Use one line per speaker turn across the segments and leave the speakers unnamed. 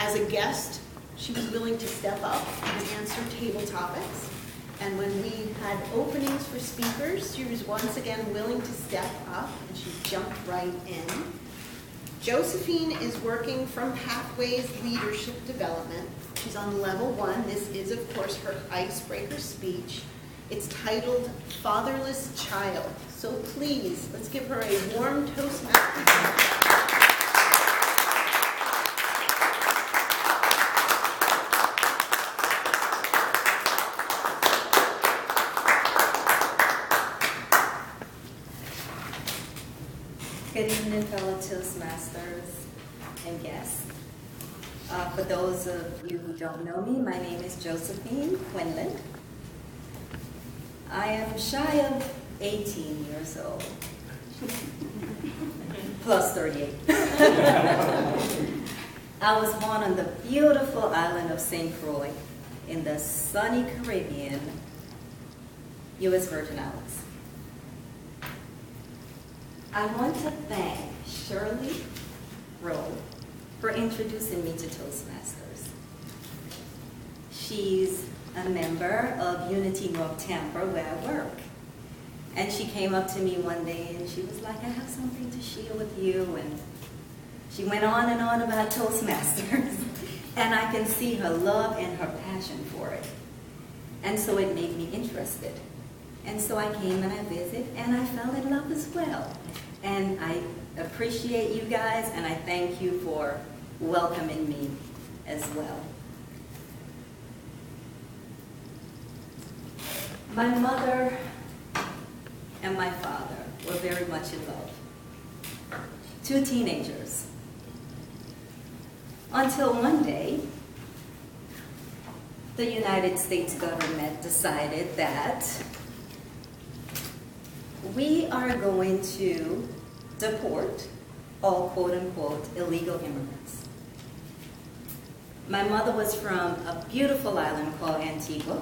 As a guest, she was willing to step up and answer table topics. And when we had openings for speakers, she was once again willing to step up, and she jumped right in. Josephine is working from Pathways Leadership Development. She's on level 1. This is, of course, her icebreaker speech. It's titled Fatherless Child. So please, let's give her a warm Toastmasters.
Good evening, fellow Toastmasters and guests. For those of you who don't know me, my name is Josephine Quinlan. I am shy of 18 years old, plus 38. I was born on the beautiful island of St. Croix in the sunny Caribbean, U.S. Virgin Islands. I want to thank Shirley Rowe for introducing me to Toastmasters. She's a member of Unity North Tampa where I work. And she came up to me one day and she was like, I have something to share with you. And she went on and on about Toastmasters. And I can see her love and her passion for it. And so it made me interested. And so I came and I visited and I fell in love as well. And I appreciate you guys and I thank you for welcoming me as well. My mother and my father were very much in love. 2 teenagers. Until one day, the United States government decided that we are going to deport all quote-unquote illegal immigrants. My mother was from a beautiful island called Antigua,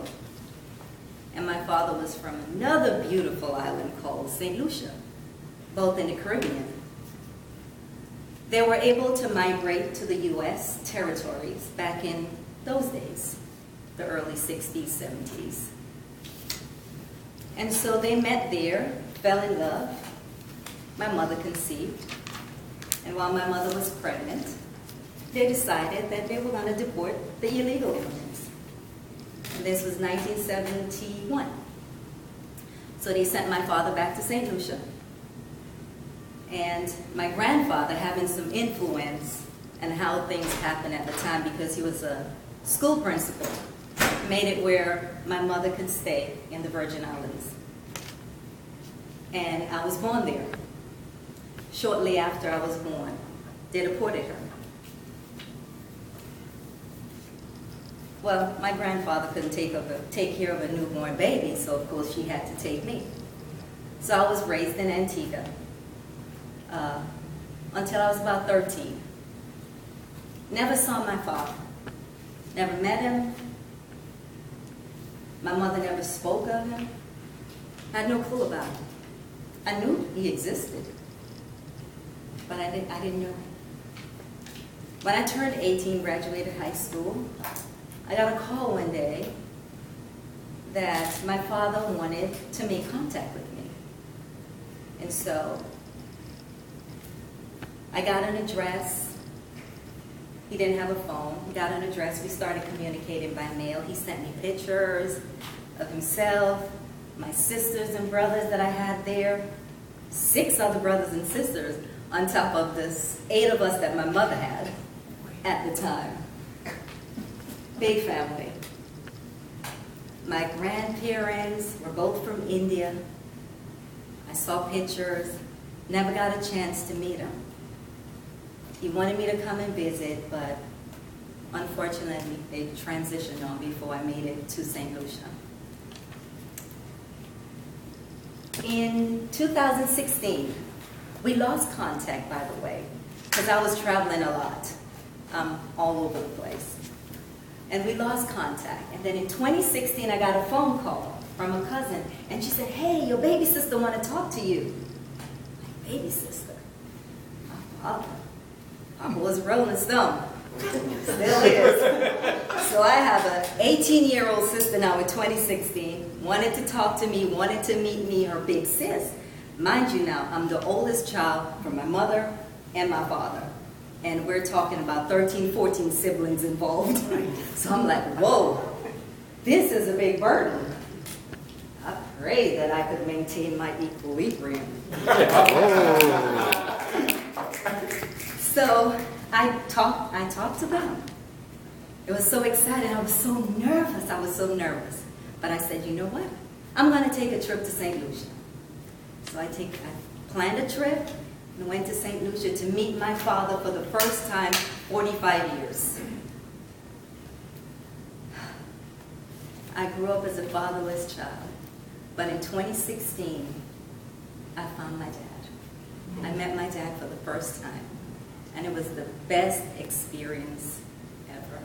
and my father was from another beautiful island called St. Lucia, both in the Caribbean. They were able to migrate to the U.S. territories back in those days, the early 60s, 70s. And so they met there, fell in love. My mother conceived. And while my mother was pregnant, they decided that they were going to deport the illegal immigrants. And this was 1971. So they sent my father back to St. Lucia. And my grandfather, having some influence in how things happened at the time because he was a school principal, made it where my mother could stay in the Virgin Islands. And I was born there. Shortly after I was born, they deported her. Well, my grandfather couldn't take care of a newborn baby, so of course she had to take me. So I was raised in Antigua until I was about 13. Never saw my father, never met him. My mother never spoke of him. I had no clue about him. I knew he existed, but I didn't know him. When I turned 18, graduated high school, I got a call one day that my father wanted to make contact with me. And so I got an address. He didn't have a phone. He got an address. We started communicating by mail. He sent me pictures of himself, my sisters and brothers that I had there, 6 other brothers and sisters on top of this 8 of us that my mother had at the time. Big family. My grandparents were both from India. I saw pictures, never got a chance to meet them. He wanted me to come and visit, but unfortunately they transitioned on before I made it to St. Lucia. In 2016, we lost contact, by the way, because I was traveling a lot, all over the place. And we lost contact. And then in 2016, I got a phone call from a cousin, and she said, hey, your baby sister want to talk to you. My baby sister? My father. Papa was Rolling Stone. Still is. So I have an 18-year-old sister now in 2016, wanted to talk to me, wanted to meet me, her big sis. Mind you now, I'm the oldest child from my mother and my father. And we're talking about 13, 14 siblings involved. So I'm like, whoa, this is a big burden. I pray that I could maintain my equilibrium. So I talked to them. It was so exciting. I was so nervous. But I said, you know what? I'm going to take a trip to St. Lucia. So I planned a trip and went to St. Lucia to meet my father for the first time, 45 years. I grew up as a fatherless child, but in 2016, I found my dad. I met my dad for the first time, and it was the best experience ever.